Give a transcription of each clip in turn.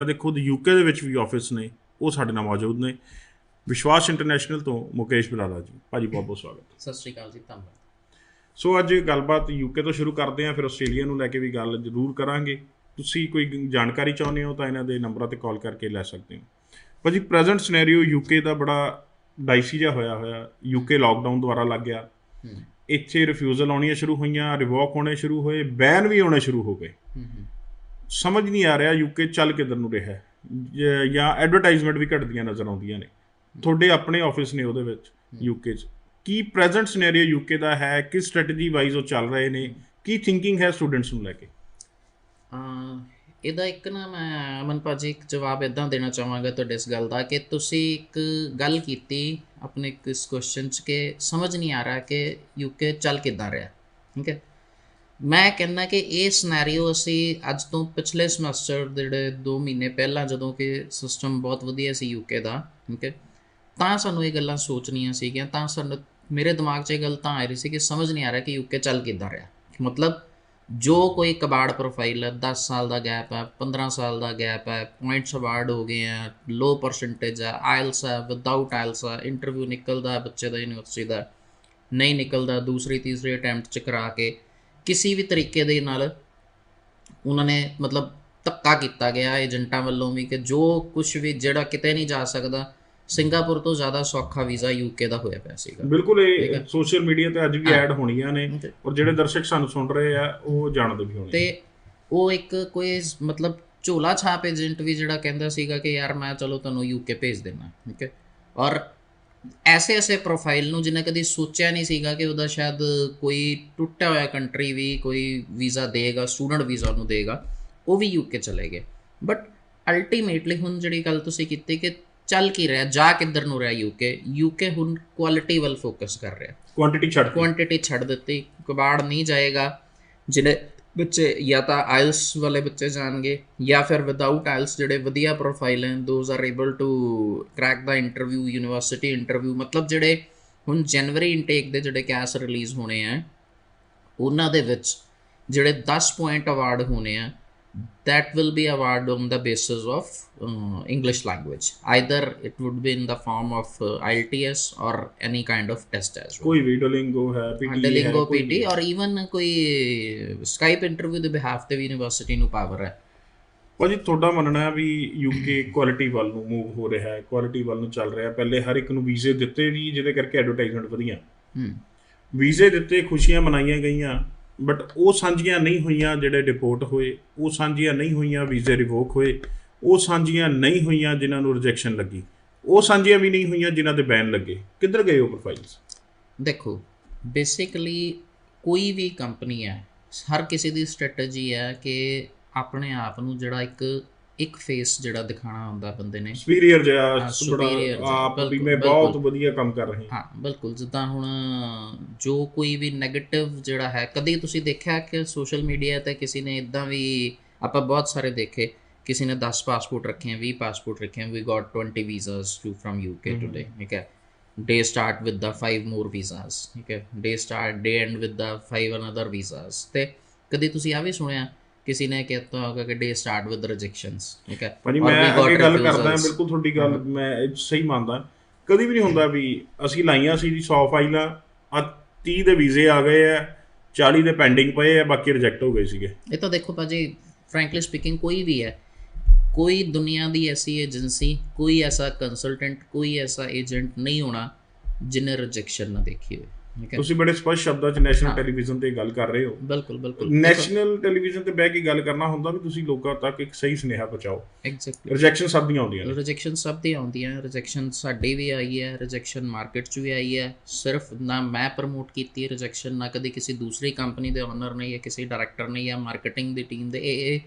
ਦੇ ਖੁਦ ਯੂਕੇ ਦੇ ਵਿੱਚ ਵੀ ਆਫਿਸ ਨੇ, ਉਹ ਸਾਡੇ ਨਾਲ ਮੌਜੂਦ ਨੇ। ਵਿਸ਼ਵਾਸ ਇੰਟਰਨੈਸ਼ਨਲ ਤੋਂ ਮੁਕੇਸ਼ ਬਰਾੜਾ ਜੀ, ਭਾਜੀ ਬਹੁਤ ਬਹੁਤ ਸਵਾਗਤ। ਸਤਿ ਸ਼੍ਰੀ ਅਕਾਲ ਜੀ, ਧੰਨਵਾਦ। ਸੋ ਅੱਜ ਗੱਲਬਾਤ ਯੂਕੇ ਤੋਂ ਸ਼ੁਰੂ ਕਰਦੇ ਹਾਂ, ਫਿਰ ਆਸਟ੍ਰੇਲੀਆ ਨੂੰ ਲੈ ਕੇ ਵੀ ਗੱਲ ਜ਼ਰੂਰ ਕਰਾਂਗੇ। ਤੁਸੀਂ ਕੋਈ ਜਾਣਕਾਰੀ ਚਾਹੁੰਦੇ ਹੋ ਤਾਂ ਇਹਨਾਂ ਦੇ ਨੰਬਰਾਂ 'ਤੇ ਕਾਲ ਕਰਕੇ ਲੈ ਸਕਦੇ ਹੋ। ਭਾਜੀ ਪ੍ਰੈਜ਼ੈਂਟ ਸਿਨੈਰੀਓ ਯੂਕੇ ਦਾ ਬੜਾ ਡਾਈਸੀ ਜਿਹਾ ਹੋਇਆ। ਯੂਕੇ ਲਾਕਡਾਊਨ ਦੁਆਰਾ ਲੱਗ ਗਿਆ, ਇੱਥੇ ਰਿਫਿਊਜ਼ਲ ਆਉਣੀਆਂ ਸ਼ੁਰੂ ਹੋਈਆਂ, ਰਿਵੋਕ ਹੋਣੇ ਸ਼ੁਰੂ ਹੋਏ, ਬੈਨ ਵੀ ਆਉਣੇ ਸ਼ੁਰੂ ਹੋ ਗਏ। ਸਮਝ ਨਹੀਂ ਆ ਰਿਹਾ ਯੂਕੇ ਚੱਲ ਕਿੱਧਰ ਨੂੰ ਰਿਹਾ, ਜਾਂ ਐਡਵਰਟਾਈਜ਼ਮੈਂਟ ਵੀ ਘਟਦੀਆਂ ਨਜ਼ਰ ਆਉਂਦੀਆਂ ਨੇ। ਤੁਹਾਡੇ ਆਪਣੇ ਆਫਿਸ ਨੇ ਉਹਦੇ ਵਿੱਚ ਯੂਕੇ 'ਚ, ਕੀ ਪ੍ਰੈਜ਼ੈਂਟ ਸਿਨੈਰੀਓ ਯੂਕੇ ਦਾ ਹੈ, ਕਿਸ ਸਟ੍ਰੈਟਜੀ ਵਾਈਜ਼ ਉਹ ਚੱਲ ਰਹੇ ਨੇ, ਕੀ ਥਿੰਕਿੰਗ ਹੈ ਸਟੂਡੈਂਟਸ ਨੂੰ ਲੈ ਕੇ? ਇਹਦਾ ਇੱਕ ਨਾ ਮੈਂ ਅਮਨ ਭਾਜੀ ਇੱਕ ਜਵਾਬ ਇੱਦਾਂ ਦੇਣਾ ਚਾਹਾਂਗਾ ਤੁਹਾਡੇ ਇਸ ਗੱਲ ਦਾ ਕਿ ਤੁਸੀਂ ਇੱਕ ਗੱਲ ਕੀਤੀ ਆਪਣੇ ਇਸ ਕੁਐਸਚਨ 'ਚ ਕਿ ਸਮਝ ਨਹੀਂ ਆ ਰਿਹਾ ਕਿ ਯੂਕੇ ਚੱਲ ਕਿੱਦਾਂ ਰਿਹਾ। ਠੀਕ ਹੈ, ਮੈਂ ਕਹਿੰਦਾ ਕਿ ਇਹ ਸਿਨੈਰੀਓ ਅਸੀਂ ਅੱਜ ਤੋਂ ਪਿਛਲੇ ਸਮੈਸਟਰ ਦੇ ਜਿਹੜੇ 2 ਮਹੀਨੇ ਪਹਿਲਾਂ, ਜਦੋਂ ਕਿ ਸਿਸਟਮ ਬਹੁਤ ਵਧੀਆ ਸੀ ਯੂਕੇ ਦਾ, ਠੀਕ ਹੈ, ਤਾਂ ਸਾਨੂੰ ਇਹ ਗੱਲਾਂ ਸੋਚਣੀਆਂ ਸੀਗੀਆਂ, ਤਾਂ ਸਾਨੂੰ ਮੇਰੇ ਦਿਮਾਗ 'ਚ ਇਹ ਗੱਲ ਤਾਂ ਆ ਰਹੀ ਸੀ ਕਿ ਸਮਝ ਨਹੀਂ ਆ ਰਿਹਾ ਕਿ ਯੂਕੇ ਚੱਲ ਕਿੱਦਾਂ ਰਿਹਾ। ਮਤਲਬ ਜੋ ਕੋਈ ਕਬਾੜ ਪ੍ਰੋਫਾਈਲ ਹੈ, 10 ਸਾਲ ਦਾ ਗੈਪ ਹੈ, 15 ਸਾਲ ਦਾ ਗੈਪ ਹੈ, ਪੁਆਇੰਟਸ ਅਵਾਰਡ ਹੋ ਗਏ ਹੈ, ਲੋ ਪਰਸੈਂਟੇਜ ਹੈ, ਆਇਲਸ ਹੈ, ਵਿਦਾਊਟ ਆਇਲਸ ਹੈ, ਇੰਟਰਵਿਊ ਨਿਕਲਦਾ ਬੱਚੇ ਦਾ ਯੂਨੀਵਰਸਿਟੀ ਦਾ, ਨਹੀਂ ਨਿਕਲਦਾ, ਦੂਸਰੀ ਤੀਸਰੀ ਅਟੈਂਪਟ 'ਚ ਕਰਾ ਕੇ ਕਿਸੇ ਵੀ ਤਰੀਕੇ ਦੇ ਨਾਲ ਉਹਨਾਂ ਨੇ ਮਤਲਬ ਧੱਕਾ ਕੀਤਾ ਗਿਆ ਏਜੰਟਾਂ ਵੱਲੋਂ ਵੀ ਕਿ ਜੋ ਕੁਛ ਵੀ ਜਿਹੜਾ ਕਿਤੇ ਨਹੀਂ ਜਾ ਸਕਦਾ, ਸਿੰਗਾਪੁਰ ਤੋਂ ਜ਼ਿਆਦਾ ਸੌਖਾ ਵੀਜ਼ਾ ਯੂਕੇ ਦਾ ਹੋਇਆ ਪਿਆ ਸੀਗਾ। ਬਿਲਕੁਲ, ਇਹ ਸੋਸ਼ਲ ਮੀਡੀਆ ਤੇ ਅੱਜ ਵੀ ਐਡ ਹੋਣੀਆਂ ਨੇ, ਔਰ ਜਿਹੜੇ ਦਰਸ਼ਕ ਸਾਨੂੰ ਸੁਣ ਰਹੇ ਆ ਉਹ ਜਾਣਦੇ ਵੀ ਹੋਣੇ। ਤੇ ਉਹ ਇੱਕ ਕੋਈ ਮਤਲਬ ਝੋਲਾ ਛਾਪ ਏਜੰਟ ਵੀ ਜਿਹੜਾ ਕਹਿੰਦਾ ਸੀਗਾ ਕਿ ਯਾਰ ਮੈਂ ਚਲੋ ਤੁਹਾਨੂੰ ਯੂਕੇ ਭੇਜ ਦੇਣਾ, ਠੀਕ ਹੈ, ਔਰ ਐਸੇ ਪ੍ਰੋਫਾਈਲ ਨੂੰ ਜਿਹਨੇ ਕਦੀ ਸੋਚਿਆ ਨਹੀਂ ਸੀਗਾ ਕਿ ਉਹਦਾ ਸ਼ਾਇਦ ਕੋਈ ਟੁੱਟਿਆ ਹੋਇਆ ਕੰਟਰੀ ਵੀ ਕੋਈ ਵੀਜ਼ਾ ਦੇਗਾ, ਸਟੂਡੈਂਟ ਵੀਜ਼ਾ ਉਹਨੂੰ ਦੇਗਾ, ਉਹ ਵੀ ਯੂਕੇ ਚਲੇ ਗਏ। ਬਟ ਅਲਟੀਮੇਟਲੀ ਹੁਣ ਜਿਹੜੀ ਗੱਲ ਤੁਸੀਂ ਕੀਤੀ ਕਿ ਚੱਲ ਕੀ ਰਿਹਾ, ਜਾ ਕਿੱਧਰ ਨੂੰ ਰਿਹਾ ਯੂਕੇ ਹੁਣ ਕੁਆਲਿਟੀ ਵੱਲ ਫੋਕਸ ਕਰ ਰਿਹਾ, ਕੁਆਂਟਿਟੀ ਛੱਡ ਦਿੱਤੀ। ਕਬਾੜ ਨਹੀਂ ਜਾਏਗਾ, ਜਿਹੜੇ ਬੱਚੇ ਜਾਂ ਤਾਂ ਆਇਲਸ ਵਾਲੇ ਬੱਚੇ ਜਾਣਗੇ ਜਾਂ ਫਿਰ ਵਿਦਾਊਟ ਆਇਲਸ ਜਿਹੜੇ ਵਧੀਆ ਪ੍ਰੋਫਾਈਲ ਹੈ, those are able to crack the interview, university interview. ਮਤਲਬ ਜਿਹੜੇ ਹੁਣ ਜਨਵਰੀ ਇਨਟੇਕ ਦੇ ਜਿਹੜੇ ਕੈਸ ਰਿਲੀਜ਼ ਹੋਣੇ ਆ, ਉਹਨਾਂ ਦੇ ਵਿੱਚ ਜਿਹੜੇ 10 ਪੁਆਇੰਟ ਅਵਾਰਡ ਹੋਣੇ ਆ, that will be awarded on the basis of English language. Either it would be in the form of IELTS or any kind of test as well. कोई भी Duolingo है, Duolingo, PT, और even कोई Skype interview ਦੇ behalf ਤੇ ਵੀ university ਨੂੰ power ਹੈ। ਭਾਜੀ ਤੁਹਾਡਾ ਮੰਨਣਾ ਹੈ ਵੀ ਯੂਕੇ ਕੁਆਲਿਟੀ ਵੱਲ ਨੂੰ ਮੂਵ ਹੋ ਰਿਹਾ ਹੈ, ਕੁਆਲਿਟੀ ਵੱਲ ਨੂੰ ਚੱਲ ਰਿਹਾ? ਪਹਿਲੇ ਹਰ ਇੱਕ ਨੂੰ ਵੀਜ਼ੇ ਦਿੱਤੇ ਵੀ, ਜਿਹਦੇ ਕਰਕੇ ਐਡਵਰਟਾਈਜ਼ਮੈਂਟ ਵਧੀਆ, ਵੀਜ਼ੇ ਦਿੱਤੇ, ਖੁਸ਼ੀਆਂ ਮਨਾਈਆਂ ਗਈਆਂ, ਬਟ ਉਹ ਸਾਂਝੀਆਂ ਨਹੀਂ ਹੋਈਆਂ ਜਿਹੜੇ ਡਿਪੋਰਟ ਹੋਏ, ਉਹ ਸਾਂਝੀਆਂ ਨਹੀਂ ਹੋਈਆਂ ਵੀਜ਼ੇ ਰਿਵੋਕ ਹੋਏ, ਉਹ ਸਾਂਝੀਆਂ ਨਹੀਂ ਹੋਈਆਂ ਜਿਨ੍ਹਾਂ ਨੂੰ ਰਿਜੈਕਸ਼ਨ ਲੱਗੀ, ਉਹ ਸਾਂਝੀਆਂ ਵੀ ਨਹੀਂ ਹੋਈਆਂ ਜਿਨ੍ਹਾਂ ਦੇ ਬੈਨ ਲੱਗੇ। ਕਿੱਧਰ ਗਏ ਉਹ ਪ੍ਰੋਫਾਈਲਸ? ਦੇਖੋ, ਬੇਸਿਕਲੀ ਕੋਈ ਵੀ ਕੰਪਨੀ ਹੈ, ਹਰ ਕਿਸੇ ਦੀ ਸਟ੍ਰੈਟਜੀ ਹੈ ਕਿ ਆਪਣੇ ਆਪ ਨੂੰ ਜਿਹੜਾ ਇੱਕ ਫੇਸ ਜਿਹੜਾ ਦਿਖਾਣਾ ਹੁੰਦਾ ਬੰਦੇ ਨੇ, ਸੁਪੀਰੀਅਰ ਜਿਹਾ, ਆਪ ਵੀ ਮੈਂ ਬਹੁਤ ਵਧੀਆ ਕੰਮ ਕਰ ਰਹੀ ਹਾਂ। ਬਿਲਕੁਲ, ਜਿੱਦਾਂ ਹੁਣ ਜੋ ਕੋਈ ਵੀ ਨੈਗੇਟਿਵ ਜਿਹੜਾ ਹੈ, ਕਦੇ ਤੁਸੀਂ ਦੇਖਿਆ ਕਿ ਸੋਸ਼ਲ ਮੀਡੀਆ 'ਤੇ ਕਿਸੇ ਨੇ ਇੱਦਾਂ ਵੀ, ਆਪਾਂ ਬਹੁਤ ਸਾਰੇ ਦੇਖੇ, ਕਿਸੇ ਨੇ 10 ਪਾਸਪੋਰਟ ਰੱਖੇ, 20 ਪਾਸਪੋਰਟ ਰੱਖੇ, we got 20 visas from UK today, ਠੀਕ ਹੈ, they start with the 5 more visas, ਠੀਕ ਹੈ, they end with the 5 another visas. ਤੇ ਕਦੇ ਤੁਸੀਂ ਆ ਵੀ ਸੁਣਿਆ ਕਿਸੇ ਨੇ ਕਹਿਤਾ ਹੋਗਾ ਕਿ ਡੇ ਸਟਾਰਟ ਵਿਦ ਰਿਜੈਕਸ਼ਨਸ, ਠੀਕ ਹੈ। ਭਾਜੀ ਮੈਂ ਅੱਗੇ ਗੱਲ ਕਰਦਾ, ਬਿਲਕੁਲ ਤੁਹਾਡੀ ਗੱਲ ਮੈਂ ਸਹੀ ਮੰਨਦਾ। ਕਦੀ ਵੀ ਨਹੀਂ ਹੁੰਦਾ ਵੀ ਅਸੀਂ ਲਾਈਆਂ ਸੀ ਜੀ 100 ਫਾਈਲਾਂ, 30 ਦੇ ਵੀਜ਼ੇ ਆ ਗਏ ਆ, 40 ਦੇ ਪੈਂਡਿੰਗ ਪਏ ਆ, ਬਾਕੀ ਰਿਜੈਕਟ ਹੋ ਗਏ ਸੀਗੇ। ਇਹ ਤਾਂ ਦੇਖੋ ਭਾਜੀ, ਫਰੈਂਕਲੀ ਸਪੀਕਿੰਗ, ਕੋਈ ਵੀ ਹੈ, ਕੋਈ ਦੁਨੀਆ ਦੀ ਐਸੀ ਏਜੰਸੀ, ਕੋਈ ਐਸਾ ਕੰਸਲਟੈਂਟ, ਕੋਈ ਐਸਾ ਏਜੰਟ ਨਹੀਂ ਹੋਣਾ ਜਿਹਨੇ ਰਿਜੈਕਸ਼ਨ ਨਾ ਦੇਖੀ ਹੋਵੇ। ਤੁਸੀਂ ਬੜੇ ਸਪਸ਼ਟ ਸ਼ਬਦਾਂ 'ਚ ਨੈਸ਼ਨਲ ਟੈਲੀਵਿਜ਼ਨ 'ਤੇ ਗੱਲ ਕਰ ਰਹੇ ਹੋ। ਬਿਲਕੁਲ ਨੈਸ਼ਨਲ ਟੈਲੀਵਿਜ਼ਨ 'ਤੇ ਬਹਿ ਕੇ ਗੱਲ ਕਰਨਾ ਹੁੰਦਾ ਵੀ ਤੁਸੀਂ ਲੋਕਾਂ ਤੱਕ ਇੱਕ ਸਹੀ ਸੁਨੇਹਾ ਪਹੁੰਚਾਓ। ਐਗਜ਼ੈਕਟਲੀ, ਰਿਜੈਕਸ਼ਨ ਸਭ ਦੀਆਂ ਆਉਂਦੀਆਂ ਨੇ, ਰਿਜੈਕਸ਼ਨ ਸਾਡੀ ਵੀ ਆਈ ਹੈ, ਰਿਜੈਕਸ਼ਨ ਮਾਰਕੀਟ 'ਚ ਵੀ ਆਈ ਹੈ। ਸਿਰਫ ਨਾ ਮੈਂ ਪ੍ਰਮੋਟ ਕੀਤੀ ਹੈ ਰਿਜੈਕਸ਼ਨ, ਨਾ ਕਦੇ ਕਿਸੇ ਦੂਸਰੀ ਕੰਪਨੀ ਦੇ ਓਨਰ ਨੇ ਜਾਂ ਕਿਸੇ ਡਾਇਰੈਕਟਰ ਨੇ ਜਾਂ ਮਾਰਕੀਟਿੰਗ ਦੀ ਟੀਮ ਦੇ।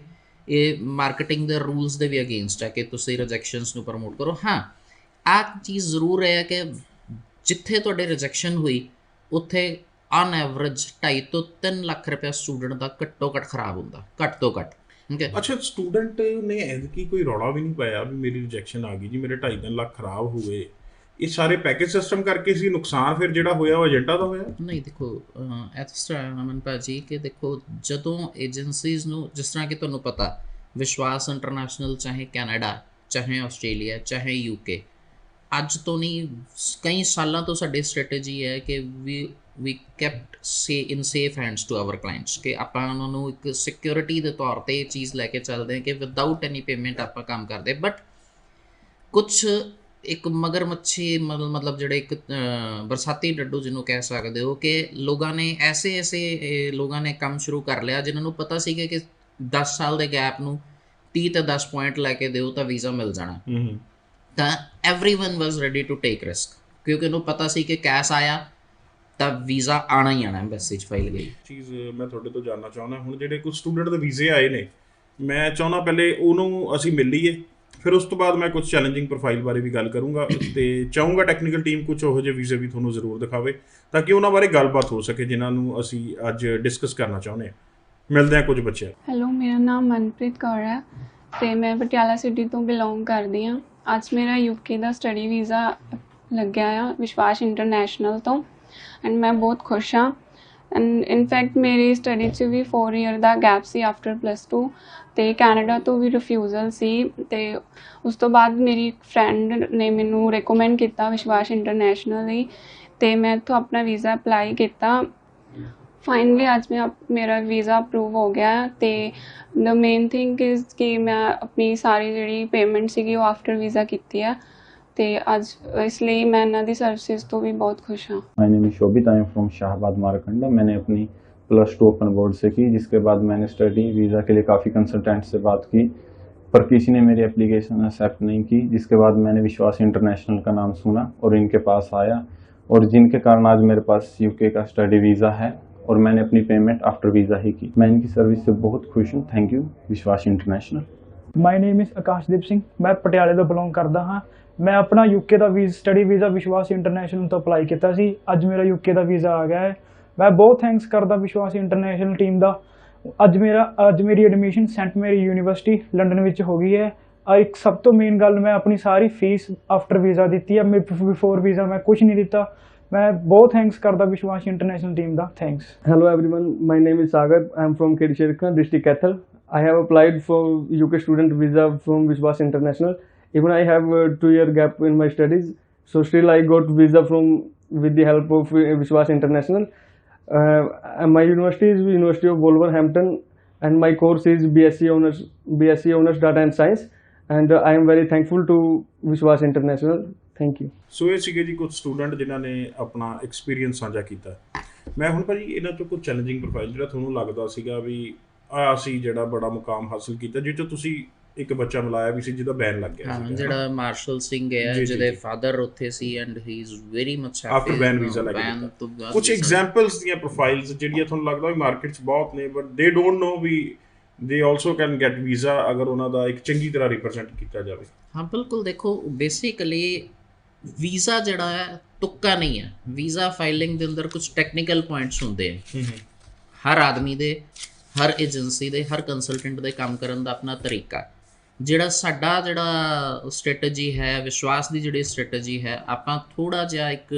ਇਹ ਮਾਰਕੀਟਿੰਗ ਦੇ ਰੂਲਸ ਦੇ ਵੀ ਅਗੇਂਸਟ ਹੈ ਕਿ ਤੁਸੀਂ ਰਿਜੈਕਸ਼ਨਸ ਨੂੰ ਪ੍ਰਮੋਟ ਕਰੋ। ਹਾਂ, ਆਹ ਚੀਜ਼ ਜ਼ਰੂਰ ਹੈ ਕਿ ਜਿੱਥੇ ਤੁਹਾਡੇ ਰਿਜੈਕਸ਼ਨ ਹੋਈ ਉੱਥੇ ਔਨ ਐਵਰੇਜ 2.5 ਤੋਂ 3 ਲੱਖ ਰੁਪਇਆ ਸਟੂਡੈਂਟ ਦਾ ਘੱਟੋ ਘੱਟ ਖਰਾਬ ਹੁੰਦਾ, ਘੱਟ ਤੋਂ ਘੱਟ, ਠੀਕ ਹੈ। ਅੱਛਾ, ਸਟੂਡੈਂਟ ਨੇ ਐਤਕੀ ਕੋਈ ਰੌਲਾ ਵੀ ਨਹੀਂ ਪਾਇਆ ਵੀ ਮੇਰੀ ਰਿਜੈਕਸ਼ਨ ਆ ਗਈ ਜੀ, ਮੇਰੇ 2.5-3 ਲੱਖ ਖਰਾਬ ਹੋ ਗਏ? ਇਹ ਸਾਰੇ ਪੈਕੇਜ ਸਿਸਟਮ ਕਰਕੇ ਸੀ ਨੁਕਸਾਨ, ਫਿਰ ਜਿਹੜਾ ਹੋਇਆ ਉਹ ਏਜੰਟਾਂ ਦਾ ਹੋਇਆ? ਨਹੀਂ, ਦੇਖੋ ਇਸ ਤਰ੍ਹਾਂ ਅਮਨ ਭਾਜੀ ਕਿ ਦੇਖੋ, ਜਦੋਂ ਏਜੰਸੀਜ਼ ਨੂੰ, ਜਿਸ ਤਰ੍ਹਾਂ ਕਿ ਤੁਹਾਨੂੰ ਪਤਾ ਵਿਸ਼ਵਾਸ ਇੰਟਰਨੈਸ਼ਨਲ ਚਾਹੇ ਕੈਨੇਡਾ, ਚਾਹੇ ਆਸਟ੍ਰੇਲੀਆ, ਚਾਹੇ ਯੂਕੇ, ਅੱਜ ਤੋਂ ਨਹੀਂ ਕਈ ਸਾਲਾਂ ਤੋਂ ਸਾਡੀ ਸਟ੍ਰੈਟਜੀ ਹੈ ਕਿ we kept in safe hands to our clients, ਕਿ ਆਪਾਂ ਉਹਨਾਂ ਨੂੰ ਇੱਕ ਸਿਕਿਉਰਿਟੀ ਦੇ ਤੌਰ 'ਤੇ ਇਹ ਚੀਜ਼ ਲੈ ਕੇ ਚੱਲਦੇ ਹਾਂ ਕਿ ਵਿਦਆਊਟ ਐਨੀ ਪੇਮੈਂਟ ਆਪਾਂ ਕੰਮ ਕਰਦੇ। ਬਟ ਕੁਛ ਇੱਕ ਮਗਰਮੱਛੀ ਮਤਲਬ ਜਿਹੜੇ ਇੱਕ ਬਰਸਾਤੀ ਡੱਡੂ ਜਿਹਨੂੰ ਕਹਿ ਸਕਦੇ ਹੋ, ਕਿ ਲੋਕਾਂ ਨੇ ਐਸੇ ਲੋਕਾਂ ਨੇ ਕੰਮ ਸ਼ੁਰੂ ਕਰ ਲਿਆ ਜਿਨ੍ਹਾਂ ਨੂੰ ਪਤਾ ਸੀਗਾ ਕਿ 10 ਸਾਲ ਦੇ ਗੈਪ ਨੂੰ 30 ਤੇ 10 ਪੁਆਇੰਟ ਲੈ ਕੇ ਦਿਓ ਤਾਂ ਵੀਜ਼ਾ ਮਿਲ ਜਾਣਾ। ਤਾਂ everyone was ready to take risk, ਕਿਉਂਕਿ ਉਹਨੂੰ ਪਤਾ ਸੀ ਕਿ ਕੈਸ਼ ਆਇਆ ਤਾਂ ਵੀਜ਼ਾ ਆਣਾ ਹੀ ਆਣਾ, ਐਮਬੈਸੀ 'ਚ ਫਾਈਲ ਗਈ। ਚੀਜ਼ ਮੈਂ ਤੁਹਾਡੇ ਤੋਂ ਜਾਣਨਾ ਚਾਹੁੰਦਾ, ਹੁਣ ਜਿਹੜੇ ਕੁਝ ਸਟੂਡੈਂਟ ਦੇ ਵੀਜ਼ੇ ਆਏ ਨੇ, ਮੈਂ ਚਾਹੁੰਦਾ ਪਹਿਲੇ ਉਹਨੂੰ ਅਸੀਂ ਮਿਲ ਲਈਏ, ਫਿਰ ਉਸ ਤੋਂ ਬਾਅਦ ਮੈਂ ਕੁਝ ਚੈਲੰਜਿੰਗ ਪ੍ਰੋਫਾਈਲ ਬਾਰੇ ਵੀ ਗੱਲ ਕਰੂੰਗਾ, ਤੇ ਚਾਹੂੰਗਾ ਟੈਕਨੀਕਲ ਟੀਮ ਕੁਝ ਉਹੋ ਜਿਹੇ ਵੀਜ਼ੇ ਵੀ ਤੁਹਾਨੂੰ ਜ਼ਰੂਰ ਦਿਖਾਵੇ ਤਾਂ ਕਿ ਉਹਨਾਂ ਬਾਰੇ ਗੱਲਬਾਤ ਹੋ ਸਕੇ ਜਿਨ੍ਹਾਂ ਨੂੰ ਅਸੀਂ ਅੱਜ ਡਿਸਕਸ ਕਰਨਾ ਚਾਹੁੰਦੇ ਹਾਂ। ਮਿਲਦੇ ਹਾਂ ਕੁਝ ਬੱਚਿਆਂ। ਹੈਲੋ, ਮੇਰਾ ਨਾਮ ਮਨਪ੍ਰੀਤ ਕੌਰ ਹੈ ਅਤੇ ਮੈਂ ਪਟਿਆਲਾ ਸਿਟੀ ਤੋਂ ਬਿਲੋਂਗ ਕਰਦੀ ਹਾਂ। ਅੱਜ ਮੇਰਾ ਯੂਕੇ ਦਾ ਸਟੱਡੀ ਵੀਜ਼ਾ ਲੱਗਿਆ ਆ ਵਿਸ਼ਵਾਸ ਇੰਟਰਨੈਸ਼ਨਲ ਤੋਂ, ਐਂਡ ਮੈਂ ਬਹੁਤ ਖੁਸ਼ ਹਾਂ। ਐਂਡ ਇਨਫੈਕਟ ਮੇਰੀ ਸਟੱਡੀ 'ਚ ਵੀ 4 ਈਅਰ ਦਾ ਗੈਪ ਸੀ ਆਫਟਰ +2, ਅਤੇ ਕੈਨੇਡਾ ਤੋਂ ਵੀ ਰਿਫਿਊਜ਼ਲ ਸੀ, ਅਤੇ ਉਸ ਤੋਂ ਬਾਅਦ ਮੇਰੀ ਫਰੈਂਡ ਨੇ ਮੈਨੂੰ ਰਿਕਮੈਂਡ ਕੀਤਾ ਵਿਸ਼ਵਾਸ ਇੰਟਰਨੈਸ਼ਨਲ ਲਈ, ਅਤੇ ਮੈਂ ਇੱਥੋਂ ਆਪਣਾ ਵੀਜ਼ਾ ਅਪਲਾਈ ਕੀਤਾ। ਫਾਈਨਲੀ ਅੱਜ ਮੇਰਾ ਵੀਜ਼ਾ ਅਪਰੂਵ ਹੋ ਗਿਆ, ਅਤੇ ਦ ਮੇਨ ਥਿੰਗ ਇਜ਼ ਕਿ ਮੈਂ ਆਪਣੀ ਸਾਰੀ ਜਿਹੜੀ ਪੇਮੈਂਟ ਸੀਗੀ ਉਹ ਆਫਟਰ ਵੀਜ਼ਾ ਕੀਤੀ ਹੈ, ਅਤੇ ਅੱਜ ਇਸ ਲਈ मैं ਇਹਨਾਂ ਦੀ सर्विसेज तो भी बहुत खुश हाँ। My name is Shobhit, I am from Shahbad Markanda. मैंने अपनी +2 ओपन बोर्ड से की, जिसके बाद मैंने स्टडी वीज़ा के लिए काफ़ी कंसल्टेंट से बात की, पर किसी ने मेरी एप्लीकेशन एक्सेप्ट नहीं की। जिसके बाद मैंने विश्वास इंटरनेशनल का नाम सुना और इनके पास आया, और जिनके कारण आज मेरे पास यूके का स्टडी वीज़ा है, और मैंने अपनी पेमेंट आफ्टर वीज़ा ही की। मैं इनकी सर्विस से बहुत खुश हूँ। थैंक यू विश्वास international. My name is Akashdeep Singh, ਮੈਂ ਪਟਿਆਲੇ ਤੋਂ ਬਿਲੋਂਗ ਕਰਦਾ ਹਾਂ। ਮੈਂ ਆਪਣਾ ਯੂਕੇ ਦਾ ਸਟੱਡੀ ਵੀਜ਼ਾ ਵਿਸ਼ਵਾਸ ਇੰਟਰਨੈਸ਼ਨਲ ਤੋਂ ਅਪਲਾਈ ਕੀਤਾ ਸੀ। ਅੱਜ ਮੇਰਾ ਯੂਕੇ ਦਾ ਵੀਜ਼ਾ ਆ ਗਿਆ ਹੈ। ਮੈਂ ਬਹੁਤ ਥੈਂਕਸ ਕਰਦਾ ਵਿਸ਼ਵਾਸ ਇੰਟਰਨੈਸ਼ਨਲ ਟੀਮ ਦਾ। ਅੱਜ ਮੇਰੀ admission Saint Mary University London ਵਿੱਚ ਹੋ ਗਈ ਹੈ। ਇੱਕ ਸਭ ਤੋਂ ਮੇਨ ਗੱਲ, ਮੈਂ ਆਪਣੀ ਸਾਰੀ ਫੀਸ ਆਫਟਰ ਵੀਜ਼ਾ ਦਿੱਤੀ ਹੈ। ਬਿਫੋਰ ਵੀਜ਼ਾ ਮੈਂ ਕੁਝ ਨਹੀਂ ਦਿੱਤਾ। मैं बहुत थैंक्स करता विश्वास इंटरनेशनल टीम का। Thanks. Hello everyone, my name is Sagar. I am from Kedisherka district, Kathal. I have applied for UK student visa from Vishwas International. Even I have a 2-year gap in my studies, so still I got visa with the help of Vishwas International. My university is University of Wolverhampton, and my course is BSc Honors Data and Science, and I am very thankful to Vishwas International. Thank you. So ਇਹ ਸੀਗੇ ਜੀ ਕੁਝ student ਜਿਨ੍ਹਾਂ ਨੇ ਆਪਣਾ experience ਸਾਂਝਾ ਕੀਤਾ। ਮੈਂ ਹੁਣ ਭਾਜੀ ਇਹਨਾਂ ਤੋਂ ਕੁਝ ਚੈਲੰਜਿੰਗ ਪ੍ਰੋਫਾਈਲ ਜਿਹੜਾ ਤੁਹਾਨੂੰ ਲੱਗਦਾ ਸੀਗਾ ਵੀ ਅਸੀਂ ਜਿਹੜਾ ਬੜਾ ਮੁਕਾਮ ਹਾਸਲ ਕੀਤਾ, ਜਿਸ 'ਚ ਤੁਸੀਂ ਇੱਕ ਬੱਚਾ ਮਿਲਾਇਆ ਵੀ ਸੀ ਜਿਹਦਾ ਬੈਨ ਲੱਗ ਗਿਆ ਸੀ, ਜਿਹੜਾ ਮਾਰਸ਼ਲ ਸਿੰਘ ਹੈ, ਜਿਹਦੇ ਫਾਦਰ ਉੱਥੇ ਸੀ, and he is very much happy after ban visa ਲੱਗਿਆ। ਕੁਝ ਐਗਜ਼ਾਮਪਲਸ ਦੀਆਂ ਪ੍ਰੋਫਾਈਲਸ ਜਿਹੜੀਆਂ ਤੁਹਾਨੂੰ ਲੱਗਦਾ ਵੀ ਮਾਰਕੀਟ 'ਚ ਬਹੁਤ ਨੇ, ਬਟ ਦੇ ਡੋਂਟ ਨੋ ਵੀ ਦੇ ਆਲਸੋ ਕੈਨ ਗੈਟ ਵੀਜ਼ਾ ਅਗਰ ਉਹਨਾਂ ਦਾ ਇੱਕ ਚੰਗੀ ਤਰ੍ਹਾਂ ਰਿਪਰੈਜ਼ੈਂਟ ਕੀਤਾ ਜਾਵੇ। ਹਾਂ ਬਿਲਕੁਲ। ਦੇਖੋ ਬੇਸਿਕਲੀ ਵੀਜ਼ਾ ਜਿਹੜਾ ਹੈ ਤੁੱਕਾ ਨਹੀਂ ਹੈ। ਵੀਜ਼ਾ ਫਾਈਲਿੰਗ ਦੇ ਅੰਦਰ ਕੁਝ ਟੈਕਨੀਕਲ ਪੁਆਇੰਟਸ ਹੁੰਦੇ ਆ। ਹਰ ਆਦਮੀ ਦੇ, ਹਰ ਏਜੰਸੀ ਦੇ, ਹਰ ਕੰਸਲਟੈਂਟ ਦੇ ਕੰਮ ਕਰਨ ਦਾ ਆਪਣਾ ਤਰੀਕਾ। ਜਿਹੜਾ ਸਾਡਾ ਸਟ੍ਰੈਟਜੀ ਹੈ, ਵਿਸ਼ਵਾਸ ਦੀ ਜਿਹੜੀ ਸਟ੍ਰੈਟਜੀ ਹੈ, ਆਪਾਂ ਥੋੜ੍ਹਾ ਜਿਹਾ ਇੱਕ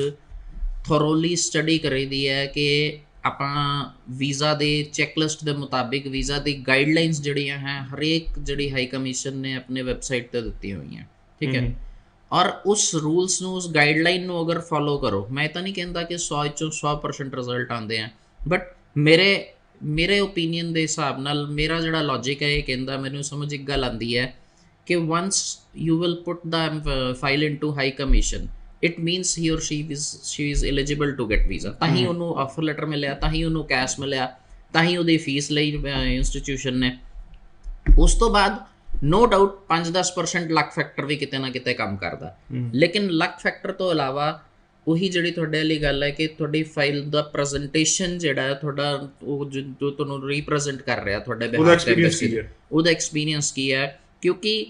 ਥੋਰੋਲੀ ਸਟੱਡੀ ਕਰੀਦੀ ਹੈ ਕਿ ਆਪਾਂ ਵੀਜ਼ਾ ਦੇ ਚੈੱਕਲਿਸਟ ਦੇ ਮੁਤਾਬਿਕ ਵੀਜ਼ਾ ਦੀ ਗਾਈਡਲਾਈਨਸ ਜਿਹੜੀਆਂ ਹੈ ਹਰੇਕ ਜਿਹੜੀ ਹਾਈ ਕਮਿਸ਼ਨ ਨੇ ਆਪਣੇ ਵੈਬਸਾਈਟ 'ਤੇ ਦਿੱਤੀਆਂ ਹੋਈਆਂ, ਠੀਕ ਹੈ। ਔਰ ਉਸ ਰੂਲਸ ਨੂੰ, ਉਸ ਗਾਈਡਲਾਈਨ ਨੂੰ ਅਗਰ ਫੋਲੋ ਕਰੋ, ਮੈਂ ਤਾਂ ਨਹੀਂ ਕਹਿੰਦਾ ਕਿ 100 'ਚੋਂ 100% ਰਿਜ਼ਲਟ ਆਉਂਦੇ ਆ, ਬਟ ਮੇਰੇ ਓਪੀਨੀਅਨ ਦੇ ਹਿਸਾਬ ਨਾਲ ਮੇਰਾ ਜਿਹੜਾ ਲੌਜਿਕ ਹੈ ਇਹ ਕਹਿੰਦਾ, ਮੈਨੂੰ ਸਮਝ ਇੱਕ ਗੱਲ ਆਉਂਦੀ ਹੈ ਕਿ once you will put the file into high commission, it means he or she is eligible to get visa. ਤਾਂ ਹੀ ਉਹਨੂੰ ਆਫਰ ਲੈਟਰ ਮਿਲਿਆ, ਤਾਂ ਹੀ ਉਹਨੂੰ ਕੈਸ਼ ਮਿਲਿਆ, ਤਾਂ ਹੀ ਉਹਦੀ ਫੀਸ ਲਈ ਇੰਸਟੀਟਿਊਸ਼ਨ ਨੇ। ਉਸ ਤੋਂ ਬਾਅਦ ਨੋ ਡਾਊਟ 5-10% ਲੱਕ ਫੈਕਟਰ ਵੀ ਕਿਤੇ ਨਾ ਕਿਤੇ ਕੰਮ ਕਰਦਾ, ਲੇਕਿਨ ਲੱਕ ਫੈਕਟਰ ਤੋਂ ਇਲਾਵਾ ਉਹੀ ਜਿਹੜੀ ਤੁਹਾਡੇ ਵਾਲੀ ਗੱਲ ਹੈ ਕਿ ਤੁਹਾਡੀ ਫਾਈਲ ਦਾ ਪ੍ਰੈਜੈਂਟੇਸ਼ਨ ਜਿਹੜਾ ਹੈ ਤੁਹਾਡਾ, ਉਹ ਜੋ ਤੁਹਾਨੂੰ ਰੀਪ੍ਰੈਜ਼ੈਂਟ ਕਰ ਰਿਹਾ ਤੁਹਾਡੇ ਬਿਹਾਫ ਤੇ, ਉਹਦਾ ਐਕਸਪੀਰੀਅੰਸ ਕੀ ਹੈ। ਕਿਉਂਕਿ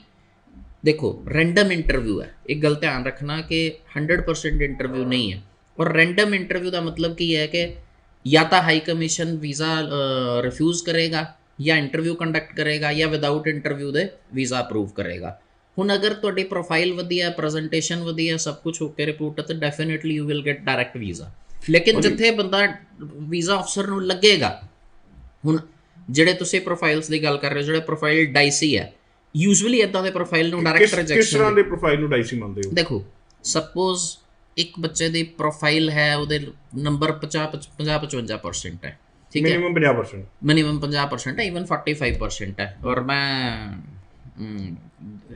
ਦੇਖੋ ਰੈਂਡਮ ਇੰਟਰਵਿਊ ਹੈ, ਇੱਕ ਗੱਲ ਧਿਆਨ ਰੱਖਣਾ ਕਿ 100% ਇੰਟਰਵਿਊ ਨਹੀਂ ਹੈ। ਔਰ ਰੈਂਡਮ ਇੰਟਰਵਿਊ ਦਾ ਮਤਲਬ ਕੀ ਹੈ ਕਿ ਜਾਂ ਤਾਂ ਹਾਈ ਕਮਿਸ਼ਨ ਵੀਜ਼ਾ ਰਿਫਿਊਜ਼ ਕਰੇਗਾ, ਜਾਂ ਇੰਟਰਵਿਊ ਕੰਡਕਟ ਕਰੇਗਾ, ਜਾਂ ਵਿਦਆਊਟ ਇੰਟਰਵਿਊ ਦੇ ਵੀਜ਼ਾ ਅਪਰੂਵ ਕਰੇਗਾ। ਹੁਣ ਅਗਰ ਤੁਹਾਡੀ ਪ੍ਰੋਫਾਈਲ ਵਧੀਆ, ਪ੍ਰੈਜੈਂਟੇਸ਼ਨ ਵਧੀਆ, ਸਭ ਕੁਝ ਹੋ ਕੇ ਰਿਪੋਰਟ, ਤਾਂ definitely you will get direct visa. ਲੇਕਿਨ ਜਿੱਥੇ ਬੰਦਾ ਵੀਜ਼ਾ ਅਫਸਰ ਨੂੰ ਲੱਗੇਗਾ, ਹੁਣ ਜਿਹੜੇ ਤੁਸੀਂ ਪ੍ਰੋਫਾਈਲਸ ਦੀ ਗੱਲ ਕਰ ਰਹੇ ਹੋ, ਜਿਹੜੇ ਪ੍ਰੋਫਾਈਲ ਡਾਈਸੀ ਹੈ, ਯੂਜੂਅਲੀ ਇਦਾਂ ਦੇ ਪ੍ਰੋਫਾਈਲ ਨੂੰ ਡਾਇਰੈਕਟ ਕਿਸ ਰਿਜੈਕਸ਼ਨ ਤਰ੍ਹਾਂ ਦੇ ਪ੍ਰੋਫਾਈਲ ਨੂੰ ਡਾਈਸੀ ਮੰਨਦੇ ਹੋ? ਦੇਖੋ ਸਪੋਜ਼ ਇੱਕ ਬੱਚੇ ਦੀ ਪ੍ਰੋਫਾਈਲ ਹੈ, ਉਹਦੇ ਨੰਬਰ 50-55% ਹੈ, ਠੀਕ ਹੈ, ਮਿਨੀਮਮ 50%, ਮਿਨੀਮਮ 50% ਹੈ, ਈਵਨ 45% ਹੈ। ਔਰ ਮੈਂ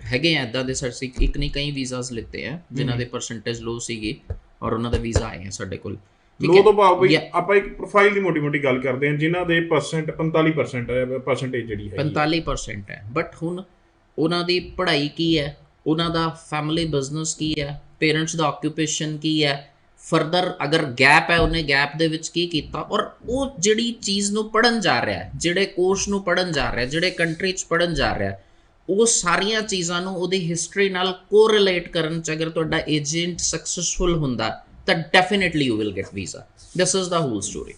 ਹੈਗੇ ਆ ਇੱਦਾਂ ਦੇ ਸਰ, ਇੱਕ ਨਹੀਂ ਕਈ ਵੀਜ਼ਾਸ ਲਿੱਤੇ ਆ ਜਿਨ੍ਹਾਂ ਦੇ ਪਰਸੈਂਟੇਜ ਲੋ ਸੀਗੀ ਔਰ ਉਹਨਾਂ ਦਾ ਵੀਜ਼ਾ ਆਏ ਆ ਸਾਡੇ ਕੋਲ। ਲੋ ਤੋਂ ਭਾਵ ਬਈ ਆਪਾਂ ਇੱਕ ਪ੍ਰੋਫਾਈਲ ਦੀ ਮੋਟੀ ਗੱਲ ਕਰਦੇ ਹਾਂ ਜਿਨ੍ਹਾਂ ਦੇ ਪਰਸੈਂਟ 45% ਹੈ, ਪਰਸੈਂਟੇਜ ਜਿਹੜੀ ਹੈ 45% ਹੈ। ਬਟ ਹੁਣ ਉਹਨਾਂ ਦੀ ਪੜ੍ਹਾਈ ਕੀ ਹੈ, ਉਹਨਾਂ ਦਾ ਫੈਮਿਲੀ ਬਿਜ਼ਨਸ ਕੀ ਹੈ, ਪੇਰੈਂਟਸ ਦਾ ਆਕਿਊਪੇਸ਼ਨ ਕੀ ਹੈ, ਫਰਦਰ ਅਗਰ ਗੈਪ ਹੈ ਉਹਨੇ ਗੈਪ ਦੇ ਵਿੱਚ ਕੀ ਕੀਤਾ, ਔਰ ਉਹ ਜਿਹੜੀ ਚੀਜ਼ ਨੂੰ ਪੜ੍ਹਨ ਜਾ ਰਿਹਾ, ਜਿਹੜੇ ਕੋਰਸ ਨੂੰ ਪੜ੍ਹਨ ਜਾ ਰਿਹਾ, ਜਿਹੜੇ ਕੰਟਰੀ 'ਚ ਪੜ੍ਹਨ ਜਾ ਰਿਹਾ, ਉਹ ਸਾਰੀਆਂ ਚੀਜ਼ਾਂ ਨੂੰ ਉਹਦੀ ਹਿਸਟਰੀ ਨਾਲ ਕੋਰਿਲੇਟ ਕਰਨ 'ਚ ਅਗਰ ਤੁਹਾਡਾ ਏਜੰਟ ਸਕਸੈਸਫੁਲ ਹੁੰਦਾ ਤਾਂ definitely you will get visa. This is the whole story.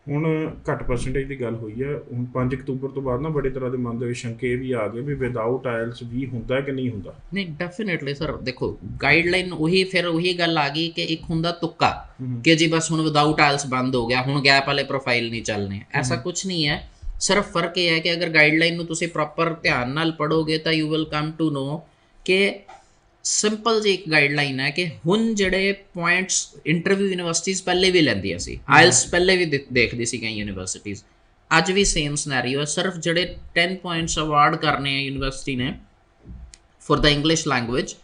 ਹੁਣ ਘੱਟ ਪਰਸੈਂਟੇਜ ਦੀ ਗੱਲ ਹੋਈ ਹੈ, ਹੁਣ 5 ਅਕਤੂਬਰ ਤੋਂ ਬਾਅਦ ਨਾ ਬੜੇ ਤਰ੍ਹਾਂ ਦੇ ਮਨ ਦੇ ਵਿੱਚ ਸ਼ੰਕੇ ਵੀ ਆ ਗਏ ਵੀ ਵਿਦਆਊਟ ਆਇਲਸ ਵੀ ਹੁੰਦਾ ਕਿ ਨਹੀਂ ਹੁੰਦਾ। ਨਹੀਂ ਡੈਫੀਨੇਟਲੀ ਸਰ, ਦੇਖੋ ਗਾਈਡਲਾਈਨ ਉਹੀ ਗੱਲ ਆ ਗਈ ਕਿ ਇੱਕ ਹੁੰਦਾ ਤੁੱਕਾ ਕਿ ਜੀ ਬਸ ਹੁਣ ਵਿਦਆਊਟ ਆਇਲਸ ਬੰਦ ਹੋ ਗਿਆ, ਹੁਣ ਗੈਪ ਵਾਲੇ ਪ੍ਰੋਫਾਈਲ ਨਹੀਂ ਚੱਲਣੇ, ਐਸਾ ਕੁਝ ਨਹੀਂ ਹੈ। ਸਿਰਫ ਫਰਕ ਇਹ ਹੈ ਕਿ ਅਗਰ ਗਾਈਡਲਾਈਨ ਨੂੰ ਤੁਸੀਂ ਪ੍ਰੋਪਰ ਧਿਆਨ ਨਾਲ ਪੜ੍ਹੋਗੇ ਤਾਂ you will come to know ਕਿ ਸਿੰਪਲ ਜਿਹੀ ਇੱਕ ਗਾਈਡਲਾਈਨ ਹੈ ਕਿ ਹੁਣ ਜਿਹੜੇ ਪੁਆਇੰਟਸ ਇੰਟਰਵਿਊ ਯੂਨੀਵਰਸਿਟੀਜ਼ ਪਹਿਲੇ ਵੀ ਲੈਂਦੀਆਂ ਸੀ, ਆਇਲਸ ਪਹਿਲੇ ਵੀ ਦੇਖਦੀ ਸੀ ਕਈ ਯੂਨੀਵਰਸਿਟੀਜ਼, ਅੱਜ ਵੀ ਸੇਮ ਸਿਨੈਰੀਓ ਹੈ। ਸਿਰਫ ਜਿਹੜੇ 10 ਪੁਆਇੰਟਸ ਅਵਾਰਡ ਕਰਨੇ ਆ ਯੂਨੀਵਰਸਿਟੀ ਨੇ ਫॉर ਦ ਇੰਗਲਿਸ਼ ਲੈਂਗੁਏਜ,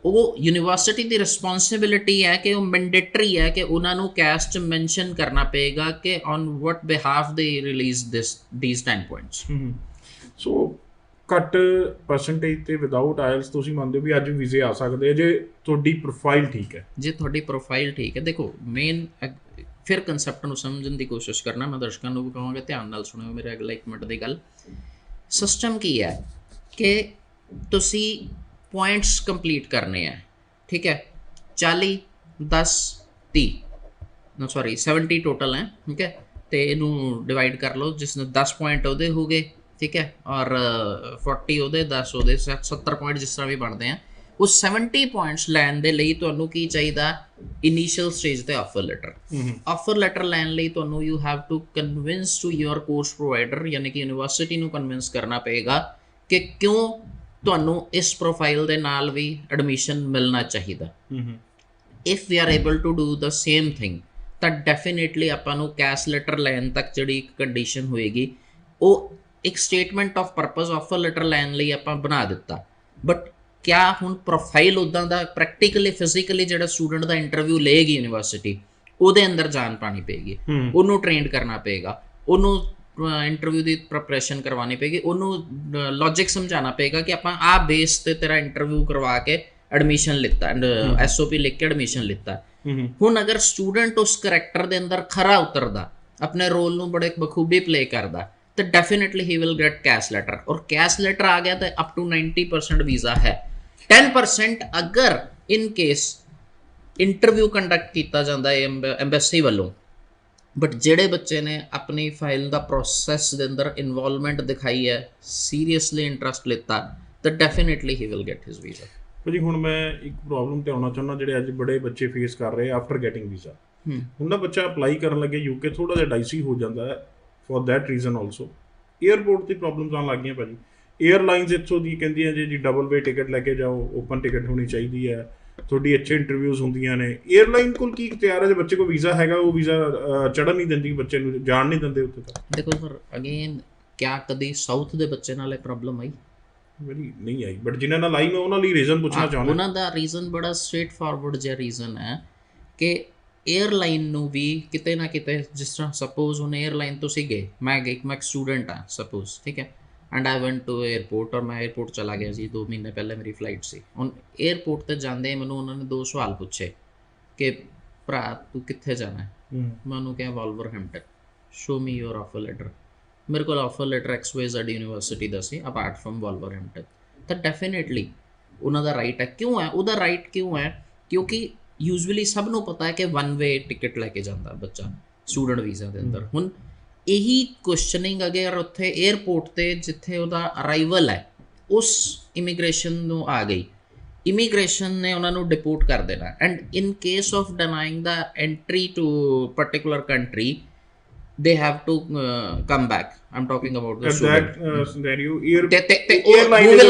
ਉਹ ਯੂਨੀਵਰਸਿਟੀ ਦੀ ਰਿਸਪੌਂਸਿਬਿਲਿਟੀ ਹੈ ਕਿ ਉਹ ਮੈਂਡੇਟਰੀ ਹੈ ਕਿ ਉਹਨਾਂ ਨੂੰ ਕੈਸ 'ਚ ਮੈਂਸ਼ਨ ਕਰਨਾ ਪਏਗਾ ਕਿ ਔਨ ਵਟ ਬਿਹਾਫ ਦੇ ਰਿਲੀਜ਼ these 10 ਪੁਆਇੰਟਸ। ਸੋ ਘੱਟ ਪਰਸੈਂਟੇਜ ਤੇ ਵਿਦਆਊਟ ਆਇਲਸ ਤੁਸੀਂ ਮੰਨਦੇ ਹੋ ਵੀ ਅੱਜ ਵੀਜ਼ੇ ਆ ਸਕਦੇ ਆ ਜੇ ਤੁਹਾਡੀ ਪ੍ਰੋਫਾਈਲ ਠੀਕ ਹੈ? ਜੇ ਤੁਹਾਡੀ ਪ੍ਰੋਫਾਈਲ ਠੀਕ ਹੈ, ਦੇਖੋ ਮੇਨ ਫਿਰ ਕਨਸੈਪਟ ਨੂੰ ਸਮਝਣ ਦੀ ਕੋਸ਼ਿਸ਼ ਕਰਨਾ, ਮੈਂ ਦਰਸ਼ਕਾਂ ਨੂੰ ਵੀ ਕਹਾਂਗਾ ਧਿਆਨ ਨਾਲ ਸੁਣਿਓ ਮੇਰੇ ਅਗਲਾ 1 ਮਿੰਟ ਦੀ ਗੱਲ। ਸਿਸਟਮ ਕੀ ਹੈ ਕਿ ਤੁਸੀਂ ਪੁਆਇੰਟਸ ਕੰਪਲੀਟ ਕਰਨੇ ਆ, ਠੀਕ ਹੈ, 40 10 30 ਨੋ ਸੌਰੀ 70 ਟੋਟਲ ਹੈ, ਠੀਕ ਹੈ, ਤੇ ਇਹਨੂੰ ਡਿਵਾਈਡ ਕਰ ਲਓ, ਜਿਸ ਨੇ 10 ਪੁਆਇੰਟ ਉਹਦੇ ਹੋ ਗਏ, ਠੀਕ ਹੈ, ਔਰ 40 ਉਹਦੇ 10 ਉਹਦੇ 70 ਪੁਆਇੰਟ ਜਿਸ ਤਰ੍ਹਾਂ ਵੀ ਬਣਦੇ ਆ। ਉਹ 70 ਪੁਆਇੰਟਸ ਲੈਣ ਦੇ ਲਈ ਤੁਹਾਨੂੰ ਕੀ ਚਾਹੀਦਾ? ਇਨੀਸ਼ੀਅਲ ਸਟੇਜ ਤੇ ਆਫਰ ਲੈਟਰ। ਆਫਰ ਲੈਟਰ ਲੈਣ ਲਈ ਤੁਹਾਨੂੰ you have to convince to your course provider, ਯਾਨੀ ਕਿ ਯੂਨੀਵਰਸਿਟੀ ਨੂੰ ਕਨਵਿੰਸ ਕਰਨਾ ਪਏਗਾ ਕਿ ਕਿਉਂ ਤੁਹਾਨੂੰ ਇਸ ਪ੍ਰੋਫਾਈਲ ਦੇ ਨਾਲ ਵੀ ਐਡਮਿਸ਼ਨ ਮਿਲਣਾ ਚਾਹੀਦਾ। If we are able to do the same thing ਤਾਂ ਡੈਫੀਨੇਟਲੀ ਆਪਾਂ ਨੂੰ ਕੈਸ਼ ਲੈਟਰ ਲੈਣ ਤੱਕ ਜਿਹੜੀ ਇੱਕ ਕੰਡੀਸ਼ਨ ਹੋਏਗੀ, ਉਹ ਇੱਕ statement of purpose offer letter ਲੈਣ ਲਈ ਆਪਾਂ ਬਣਾ ਦਿੱਤਾ। ਬਟ ਕਿਆ ਹੁਣ ਪ੍ਰੋਫਾਈਲ ਉੱਦਾਂ ਦਾ ਪ੍ਰੈਕਟੀਕਲੀ ਫਿਜ਼ੀਕਲੀ ਜਿਹੜਾ ਸਟੂਡੈਂਟ ਦਾ ਇੰਟਰਵਿਊ ਲਏਗੀ ਯੂਨੀਵਰਸਿਟੀ, ਉਹਦੇ ਅੰਦਰ ਜਾਣ ਪਾਣੀ ਪਏਗੀ, ਉਹਨੂੰ ਟ੍ਰੇਨਡ ਕਰਨਾ ਪਏਗਾ, ਉਹਨੂੰ ਇੰਟਰਵਿਊ ਦੀ ਪ੍ਰੈਪਰੇਸ਼ਨ ਕਰਵਾਉਣੀ ਪਏਗੀ, ਉਹਨੂੰ ਲੌਜਿਕ ਸਮਝਾਉਣਾ ਪਏਗਾ ਕਿ ਆਪਾਂ ਆਹ ਬੇਸ ਤੇ ਤੇਰਾ ਇੰਟਰਵਿਊ ਕਰਵਾ ਕੇ ਐਡਮਿਸ਼ਨ ਲਿੱਤਾ, SOP ਲਿਖ ਕੇ ਐਡਮਿਸ਼ਨ ਲਿੱਤਾ। ਹੁਣ ਅਗਰ ਸਟੂਡੈਂਟ ਉਸ ਕਰੈਕਟਰ ਦੇ ਅੰਦਰ ਖਰਾ ਉਤਰਦਾ, ਆਪਣੇ ਰੋਲ ਨੂੰ ਬੜੇ ਬਖੂਬੀ ਪਲੇ ਕਰਦਾ, ਤਾਂ definitely he will get cash letter. ਔਰ ਕੈਸ਼ ਲੈਟਰ ਆ ਗਿਆ ਤਾਂ ਅਪ ਟੂ 90% ਵੀਜ਼ਾ ਹੈ। 10% ਅਗਰ ਇਨ ਕੇਸ ਇੰਟਰਵਿਊ ਕੰਡਕਟ ਕੀਤਾ ਜਾਂਦਾ ਹੈ ਐਮਬੈਸੀ ਵੱਲੋਂ, ਬਟ ਜਿਹੜੇ ਬੱਚੇ ਨੇ ਆਪਣੀ ਫਾਈਲ ਦਾ ਪ੍ਰੋਸੈਸ ਦੇ ਅੰਦਰ ਇਨਵੋਲਵਮੈਂਟ ਦਿਖਾਈ ਹੈ, ਸੀਰੀਅਸਲੀ ਇੰਟਰਸਟ ਲਿੱਤਾ, ਤਾਂ definitely he will get his visa. ਭਾਜੀ ਹੁਣ ਮੈਂ ਇੱਕ ਪ੍ਰੋਬਲਮ ਤੇ ਆਉਣਾ ਚਾਹੁੰਦਾ ਜਿਹੜੇ ਅੱਜ ਬੜੇ ਬੱਚੇ ਫੇਸ ਕਰ ਰਹੇ ਆਫਟਰ ਗੈਟਿੰਗ ਵੀਜ਼ਾ। ਹੁਣ ਨਾ ਬੱਚਾ ਅਪਲਾਈ ਕਰਨ ਲੱਗੇ ਯੂਕੇ ਥੋੜਾ ਜਿਹਾ ਡਾਈਸੀ ਹੋ ਜਾਂਦਾ ਹੈ for that reason also. Airport the problems ਆਉਣ ਲੱਗ ਗਈਆਂ ਭਾਜੀ। 에ਅਰਲਾਈਨਸ ਇੱਥੋਂ ਦੀ ਕਹਿੰਦੀਆਂ ਜੀ ਡਬਲ ਵੇ ਟਿਕਟ ਲੈ ਕੇ ਜਾਓ, ਓਪਨ ਟਿਕਟ ਹੋਣੀ ਚਾਹੀਦੀ ਹੈ, ਤੁਹਾਡੀ ਅੱਛੇ ਇੰਟਰਵਿਊਜ਼ ਹੁੰਦੀਆਂ ਨੇ। 에ਅਰਲਾਈਨ ਕੋਲ ਕੀ ਇਖਤਿਆਰ ਹੈ ਜੇ ਬੱਚੇ ਕੋਲ ਵੀਜ਼ਾ ਹੈਗਾ, ਉਹ ਵੀਜ਼ਾ ਚੜ੍ਹਨ ਨਹੀਂ ਦਿੰਦੀ, ਬੱਚੇ ਨੂੰ ਜਾਣ ਨਹੀਂ ਦਿੰਦੇ ਉੱਥੇ ਤੱਕ? ਦੇਖੋ ਸਰ ਅਗੇਨ, ਕਿਆ ਕਦੀ ਸਾਊਥ ਦੇ ਬੱਚੇ ਨਾਲ ਇਹ ਪ੍ਰੋਬਲਮ ਆਈ? ਮੇਰੀ ਨਹੀਂ ਆਈ, ਬਟ ਜਿਨ੍ਹਾਂ ਨਾਲ ਆਈ ਮੈਂ ਉਹਨਾਂ ਲਈ ਰੀਜ਼ਨ ਪੁੱਛਣਾ ਚਾਹੁੰਦਾ। ਉਹਨਾਂ ਦਾ ਰੀਜ਼ਨ ਬੜਾ ਸਟ੍ਰੇਟ ਫਾਰਵਰਡ ਜਿਹਾ ਰੀਜ਼ਨ ਹੈ ਕਿ 에ਅਰਲਾਈਨ ਨੂੰ ਵੀ ਕਿਤੇ ਨਾ ਕਿਤੇ, ਜਿਸ ਤਰ੍ਹਾਂ ਸਪੋਜ਼ ਹੁਣ 에ਅਰਲਾਈਨ ਤੁਸੀਂ ਗਏ, ਮੈਂ ਇੱਕ ਸਟੂਡੈਂਟ ਹਾਂ ਸਪੋਜ਼, ਠੀਕ ਹੈ, and I went to airport, ਔਰ ਮੈਂ 에ਅਰਪੋਰਟ ਚਲਾ ਗਿਆ ਸੀ 2 ਮਹੀਨੇ ਪਹਿਲੇ ਮੇਰੀ ਫਲਾਈਟ ਸੀ। ਹੁਣ 에ਅਰਪੋਰਟ 'ਤੇ ਜਾਂਦੇ ਮੈਨੂੰ ਉਹਨਾਂ ਨੇ 2 ਸਵਾਲ ਪੁੱਛੇ ਕਿ ਭਰਾ ਤੂੰ ਕਿੱਥੇ ਜਾਣਾ? ਮੈਂ ਉਹਨੂੰ ਕਿਹਾ Wolverhampton. Show me your offer letter. ਮੇਰੇ ਕੋਲ ਆਫਰ ਲੈਟਰ XYZ ਯੂਨੀਵਰਸਿਟੀ ਦਾ ਸੀ ਅਪਾਰਟ ਫਰਮ ਵੋਲਵਰਹੈਂਪਟਨ। ਤਾਂ ਡੈਫੀਨੇਟਲੀ ਉਹਨਾਂ ਦਾ ਰਾਈਟ ਹੈ। ਕਿਉਂ ਹੈ ਉਹਦਾ ਰਾਈਟ? ਕਿਉਂ ਹੈ? ਕਿਉਂਕਿ ਯੂਜੂਅਲੀ ਸਭ ਨੂੰ ਪਤਾ ਹੈ ਕਿ 1 ਵੇ ਟਿਕਟ ਲੈ ਕੇ ਜਾਂਦਾ ਬੱਚਾ ਸਟੂਡੈਂਟ ਵੀਜ਼ਾ ਦੇ ਅੰਦਰ। ਹੁਣ ਇਹੀ ਕੁਐਸਚਨਿੰਗ ਅਗਰ ਉੱਥੇ 에ਅਰਪੋਰਟ 'ਤੇ ਜਿੱਥੇ ਉਹਦਾ ਅਰਾਈਵਲ ਹੈ ਉਸ ਇਮੀਗ੍ਰੇਸ਼ਨ ਨੂੰ ਆ ਗਈ, ਇਮੀਗ੍ਰੇਸ਼ਨ ਨੇ ਉਹਨਾਂ ਨੂੰ ਡਿਪੋਰਟ ਕਰ ਦੇਣਾ। And in case of denying the entry to particular country, they have to come back. I'm talking about the At student. that scenario,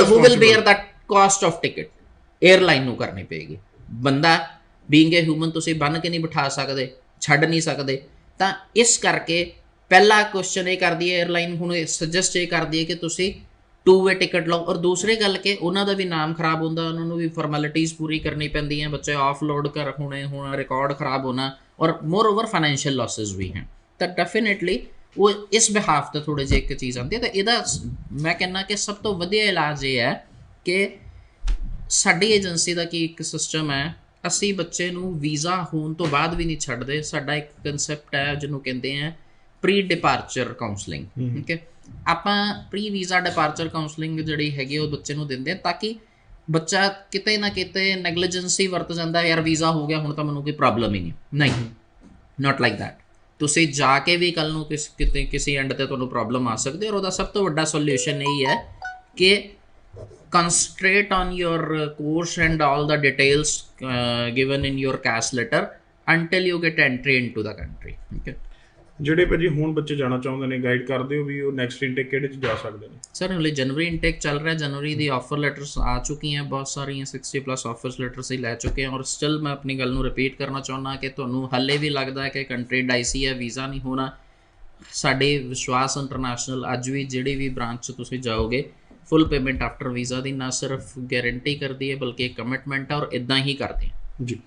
who will bear that cost of ticket? Airline ਨੂੰ ਕਰਨੀ ਪਏਗੀ। ਬੰਦਾ being a human ਤੁਸੀਂ ਬੰਨ ਕੇ ਨਹੀਂ ਬਿਠਾ ਸਕਦੇ, ਛੱਡ ਨਹੀਂ ਸਕਦੇ, ਤਾਂ ਇਸ ਕਰਕੇ ਪਹਿਲਾ ਕੁਐਸਚਨ ਇਹ ਕਰਦੀ ਹੈ 에ਅਰਲਾਈਨ, ਹੁਣ ਸੁਜੈਸਟ ਇਹ ਕਰਦੀ ਹੈ ਕਿ ਤੁਸੀਂ 2-ਵੇ ਟਿਕਟ ਲਓ। ਔਰ ਦੂਸਰੀ ਗੱਲ ਕਿ ਉਹਨਾਂ ਦਾ ਵੀ ਨਾਮ ਖਰਾਬ ਹੁੰਦਾ, ਉਹਨਾਂ ਨੂੰ ਵੀ ਫਾਰਮੈਲਿਟੀਜ਼ ਪੂਰੀ ਕਰਨੀ ਪੈਂਦੀਆਂ, ਬੱਚੇ ਆਫਲੋਡ ਕਰ ਹੋਣਾ, ਰਿਕਾਰਡ ਖਰਾਬ ਹੋਣਾ, ਔਰ ਮੋਰ ਓਵਰ ਫਾਈਨੈਂਸ਼ੀਅਲ ਲਾਸਿਸ ਵੀ हैं। ਤਾਂ ਡੈਫੀਨੇਟਲੀ ਉਹ ਇਸ ਬਿਹਾਫ 'ਤੇ ਥੋੜ੍ਹੀ ਜਿਹੀ ਇੱਕ ਚੀਜ਼ ਆਉਂਦੀ ਹੈ। ਤਾਂ ਇਹਦਾ ਮੈਂ ਕਹਿੰਦਾ ਕਿ ਸਭ ਤੋਂ ਵਧੀਆ ਇਲਾਜ ਇਹ ਹੈ ਕਿ ਸਾਡੀ ਏਜੰਸੀ ਦਾ ਕੀ ਇੱਕ ਸਿਸਟਮ ਹੈ, ਅਸੀਂ ਬੱਚੇ ਨੂੰ ਵੀਜ਼ਾ ਹੋਣ ਤੋਂ ਬਾਅਦ ਵੀ ਨਹੀਂ ਛੱਡਦੇ। ਸਾਡਾ ਇੱਕ ਕਨਸੈਪਟ ਹੈ ਜਿਹਨੂੰ ਕਹਿੰਦੇ ਆ ਪ੍ਰੀ ਡਿਪਾਰਚਰ ਕਾਉਂਸਲਿੰਗ। ਠੀਕ ਹੈ, ਆਪਾਂ ਪ੍ਰੀ ਵੀਜ਼ਾ ਡਿਪਾਰਚਰ ਕਾਉਂਸਲਿੰਗ ਜਿਹੜੀ ਹੈਗੀ ਉਹ ਬੱਚੇ ਨੂੰ ਦਿੰਦੇ ਆ ਤਾਂ ਕਿ ਬੱਚਾ ਕਿਤੇ ਨਾ ਕਿਤੇ ਨੈਗਲੀਜੈਂਸੀ ਵਰਤ ਜਾਂਦਾ, ਯਾਰ ਵੀਜ਼ਾ ਹੋ ਗਿਆ ਹੁਣ ਤਾਂ ਮੈਨੂੰ ਕੋਈ ਪ੍ਰੋਬਲਮ ਹੀ ਨਹੀਂ। Not like that. ਤੁਸੀਂ ਜਾ ਕੇ ਵੀ ਕੱਲ ਨੂੰ ਕਿਸੇ ਐਂਡ ਤੇ ਤੁਹਾਨੂੰ ਪ੍ਰੋਬਲਮ ਆ ਸਕਦੀ, ਔਰ ਉਹਦਾ ਸਭ ਤੋਂ ਵੱਡਾ ਸੋਲਿਊਸ਼ਨ ਇਹ ਹੈ ਕਿ concentrate on your course and all the details given in your CAS letter until you get entry into the country. Okay, ਜਿਹੜੇ ਭਾਜੀ ਹੁਣ ਬੱਚੇ ਜਾਣਾ ਚਾਹੁੰਦੇ ਨੇ, ਗਾਈਡ ਕਰਦੇ ਹੋ ਵੀ ਉਹ ਨੈਕਸਟ ਇਨਟੇਕ ਕਿਹੜੇ 'ਚ ਜਾ ਸਕਦੇ ਨੇ? ਸਰ ਹਲੇ ਜਨਵਰੀ ਇਨਟੇਕ ਚੱਲ ਰਿਹਾ, ਜਨਵਰੀ ਦੀ ਆਫਰ ਲੈਟਰਸ ਆ ਚੁੱਕੀਆਂ ਬਹੁਤ ਸਾਰੀਆਂ, 60+ ਆਫਰਸ ਲੈਟਰਸ ਹੀ ਲੈ ਚੁੱਕੇ ਹਾਂ। ਔਰ ਸਟਿਲ ਮੈਂ ਆਪਣੀ ਗੱਲ ਨੂੰ ਰਿਪੀਟ ਕਰਨਾ ਚਾਹੁੰਦਾ ਕਿ ਤੁਹਾਨੂੰ ਹਲੇ ਵੀ ਲੱਗਦਾ ਹੈ ਕਿ ਕੰਟਰੀ ਡਾਈਸੀ ਹੈ, ਵੀਜ਼ਾ ਨਹੀਂ ਹੋਣਾ, ਸਾਡੇ ਵਿਸ਼ਵਾਸ ਇੰਟਰਨੈਸ਼ਨਲ ਅੱਜ ਵੀ ਜਿਹੜੀ ਵੀ ਬ੍ਰਾਂਚ 'ਚ ਤੁਸੀਂ ਜਾਓਗੇ ਫੁੱਲ ਪੇਮੈਂਟ ਆਫਟਰ ਵੀਜ਼ਾ ਦੀ ਨਾ ਸਿਰਫ ਗਾਰੰਟੀ ਕਰਦੀ ਹੈ ਬਲਕਿ ਇੱਕ ਕਮਿਟਮੈਂਟ ਹੈ, ਔਰ ਇਦਾਂ ਹੀ ਕਰਦੇ ਹਾਂ ਜੀ।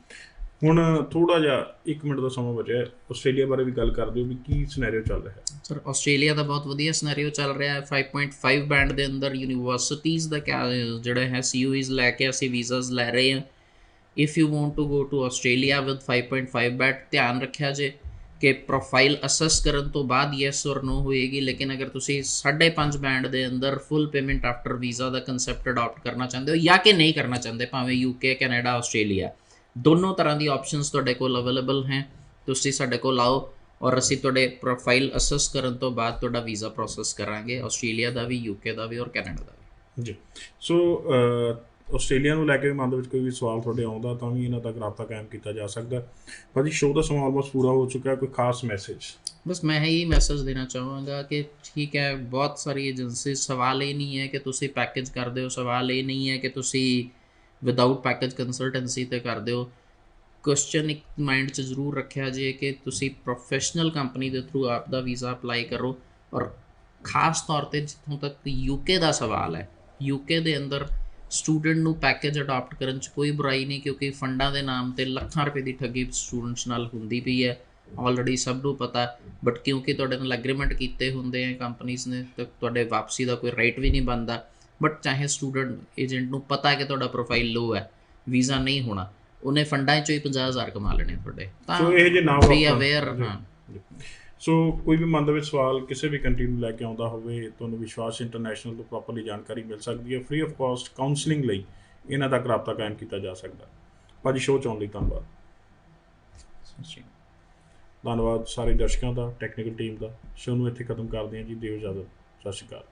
ਹੁਣ ਥੋੜਾ ਜਿਹਾ 1 ਮਿੰਟ ਦਾ ਸਮਾਂ ਬਚਿਆ, ਆਸਟ੍ਰੇਲੀਆ ਬਾਰੇ ਵੀ ਗੱਲ ਕਰਦੇ ਹੋ ਵੀ ਕੀ ਸਿਨੈਰੀਓ ਚੱਲ ਰਿਹਾ ਹੈ? ਸਰ ਆਸਟ੍ਰੇਲੀਆ ਦਾ ਬਹੁਤ ਵਧੀਆ ਸਿਨੈਰੀਓ ਚੱਲ ਰਿਹਾ ਹੈ। 5.5 ਬੈਂਡ ਦੇ ਅੰਦਰ ਯੂਨੀਵਰਸਿਟੀਜ਼ ਦਾ ਜਿਹੜਾ ਹੈ CUEs ਲੈ ਕੇ ਅਸੀਂ ਵੀਜ਼ਾਸ ਲੈ ਰਹੇ ਹਾਂ। If you want to go to Australia with 5.5 band, ਧਿਆਨ ਰੱਖਿਆ ਜੇ ਕਿ ਪ੍ਰੋਫਾਈਲ ਅਸੈਸ ਕਰਨ ਤੋਂ ਬਾਅਦ ਯੈਸ ਔਰ ਨੋ ਹੋਏਗੀ। ਲੇਕਿਨ ਅਗਰ ਤੁਸੀਂ 5.5 ਬੈਂਡ ਦੇ ਅੰਦਰ ਫੁੱਲ ਪੇਮੈਂਟ ਆਫਟਰ ਵੀਜ਼ਾ ਦਾ ਕੰਸੈਪਟ ਅਡਾਪਟ ਕਰਨਾ ਚਾਹੁੰਦੇ ਹੋ ਜਾਂ ਕਿ ਨਹੀਂ ਕਰਨਾ ਚਾਹੁੰਦੇ, ਭਾਵੇਂ UK, ਕੈਨੇਡਾ, ਆਸਟ੍ਰੇਲੀਆ, ਦੋਨੋਂ ਤਰ੍ਹਾਂ ਦੀ ਆਪਸ਼ਨਸ ਤੁਹਾਡੇ ਕੋਲ ਅਵੇਲੇਬਲ ਹੈ। ਤੁਸੀਂ ਸਾਡੇ ਕੋਲ ਆਓ ਔਰ ਅਸੀਂ ਤੁਹਾਡੇ ਪ੍ਰੋਫਾਈਲ ਅਸੈਸ ਕਰਨ ਤੋਂ ਬਾਅਦ ਤੁਹਾਡਾ ਵੀਜ਼ਾ ਪ੍ਰੋਸੈਸ ਕਰਾਂਗੇ, ਆਸਟ੍ਰੇਲੀਆ ਦਾ ਵੀ, UK ਦਾ ਵੀ ਔਰ ਕੈਨੇਡਾ ਦਾ ਵੀ। ਜੀ, ਸੋ ਆਸਟ੍ਰੇਲੀਆ ਨੂੰ ਲੈ ਕੇ ਮਨ ਦੇ ਵਿੱਚ ਕੋਈ ਵੀ ਸਵਾਲ ਤੁਹਾਡੇ ਆਉਂਦਾ ਤਾਂ ਵੀ ਇਹਨਾਂ ਤੱਕ ਰਾਬਤਾ ਕਾਇਮ ਕੀਤਾ ਜਾ ਸਕਦਾ। ਭਾਜੀ ਸ਼ੋਅ ਦਾ ਸਮਾਂ ਆਲਮੋਸਟ ਪੂਰਾ ਹੋ ਚੁੱਕਾ, ਕੋਈ ਖਾਸ ਮੈਸੇਜ? ਬਸ ਮੈਂ ਇਹੀ ਮੈਸੇਜ ਦੇਣਾ ਚਾਹਾਂਗਾ ਕਿ ਠੀਕ ਹੈ, ਬਹੁਤ ਸਾਰੀ ਏਜੰਸੀ, ਸਵਾਲ ਇਹ ਨਹੀਂ ਹੈ ਕਿ ਤੁਸੀਂ ਪੈਕੇਜ ਕਰਦੇ ਹੋ, ਸਵਾਲ ਇਹ ਨਹੀਂ ਹੈ ਕਿ ਤੁਸੀਂ ਵਿਦਆਊਟ ਪੈਕੇਜ ਕੰਸਲਟੈਂਸੀ 'ਤੇ ਕਰਦੇ ਹੋ। ਕੁਐਸਚਨ ਇੱਕ ਮਾਈਂਡ 'ਚ ਜ਼ਰੂਰ ਰੱਖਿਆ ਜੇ ਕਿ ਤੁਸੀਂ ਪ੍ਰੋਫੈਸ਼ਨਲ ਕੰਪਨੀ ਦੇ ਥਰੂ ਆਪ ਦਾ ਵੀਜ਼ਾ ਅਪਲਾਈ ਕਰੋ। ਔਰ ਖਾਸ ਤੌਰ 'ਤੇ ਜਿੱਥੋਂ ਤੱਕ UK ਦਾ ਸਵਾਲ ਹੈ, UK ਦੇ ਅੰਦਰ ਸਟੂਡੈਂਟ ਨੂੰ ਪੈਕੇਜ ਅਡਾਪਟ ਕਰਨ 'ਚ ਕੋਈ ਬੁਰਾਈ ਨਹੀਂ, ਕਿਉਂਕਿ ਫੰਡਾਂ ਦੇ ਨਾਮ 'ਤੇ ਲੱਖਾਂ ਰੁਪਏ ਦੀ ਠੱਗੀ ਸਟੂਡੈਂਟਸ ਨਾਲ ਹੁੰਦੀ ਪਈ ਹੈ, ਆਲਰੇਡੀ ਸਭ ਨੂੰ ਪਤਾ। ਬਟ ਕਿਉਂਕਿ ਤੁਹਾਡੇ ਨਾਲ ਐਗਰੀਮੈਂਟ ਕੀਤੇ ਹੁੰਦੇ ਆ ਕੰਪਨੀਜ਼ ਨੇ, ਤਾਂ ਤੁਹਾਡੇ ਵਾਪਸੀ ਦਾ ਕੋਈ ਰਾਈਟ ਵੀ ਨਹੀਂ ਬਣਦਾ। ਬਟ ਚਾਹੇ ਸਟੂਡੈਂਟ ਏਜੰਟ ਨੂੰ ਪਤਾ ਕਿ ਤੁਹਾਡਾ ਪ੍ਰੋਫਾਈਲ ਲੋ ਹੈ, ਵੀਜ਼ਾ ਨਹੀਂ ਹੋਣਾ, ਉਹਨੇ ਫੰਡਾਂ 'ਚੋਂ ਹੀ 50,000 ਕਮਾ ਲੈਣੇ ਤੁਹਾਡੇ। ਤਾਂ ਸੋ ਇਹ ਜੇ ਨਾ ਬੀ ਅਵੇਅਰ। ਹਾਂ, ਸੋ ਕੋਈ ਵੀ ਮਨ ਦੇ ਵਿੱਚ ਸਵਾਲ ਕਿਸੇ ਵੀ ਕੰਟਰੀ ਨੂੰ ਲੈ ਕੇ ਆਉਂਦਾ ਹੋਵੇ, ਤੁਹਾਨੂੰ ਵਿਸ਼ਵਾਸ ਇੰਟਰਨੈਸ਼ਨਲ ਤੋਂ ਪ੍ਰੋਪਰਲੀ ਜਾਣਕਾਰੀ ਮਿਲ ਸਕਦੀ ਹੈ। ਫ੍ਰੀ ਆਫ ਕਾਸਟ ਕਾਉਂਸਲਿੰਗ ਲਈ ਇਹਨਾਂ ਤੱਕ ਰਾਬਤਾ ਕਾਇਮ ਕੀਤਾ ਜਾ ਸਕਦਾ। ਭਾਜੀ ਸ਼ੋਅ 'ਚ ਆਉਣ ਲਈ ਧੰਨਵਾਦ। ਧੰਨਵਾਦ ਸਾਰੇ ਦਰਸ਼ਕਾਂ ਦਾ, ਟੈਕਨੀਕਲ ਟੀਮ ਦਾ। ਸ਼ੋਅ ਨੂੰ ਇੱਥੇ ਖਤਮ ਕਰਦੇ ਹਾਂ ਜੀ, ਦਿਓ ਇਜਾਜ਼ਤ, ਸਤਿ ਸ਼੍ਰੀ ਅਕਾਲ।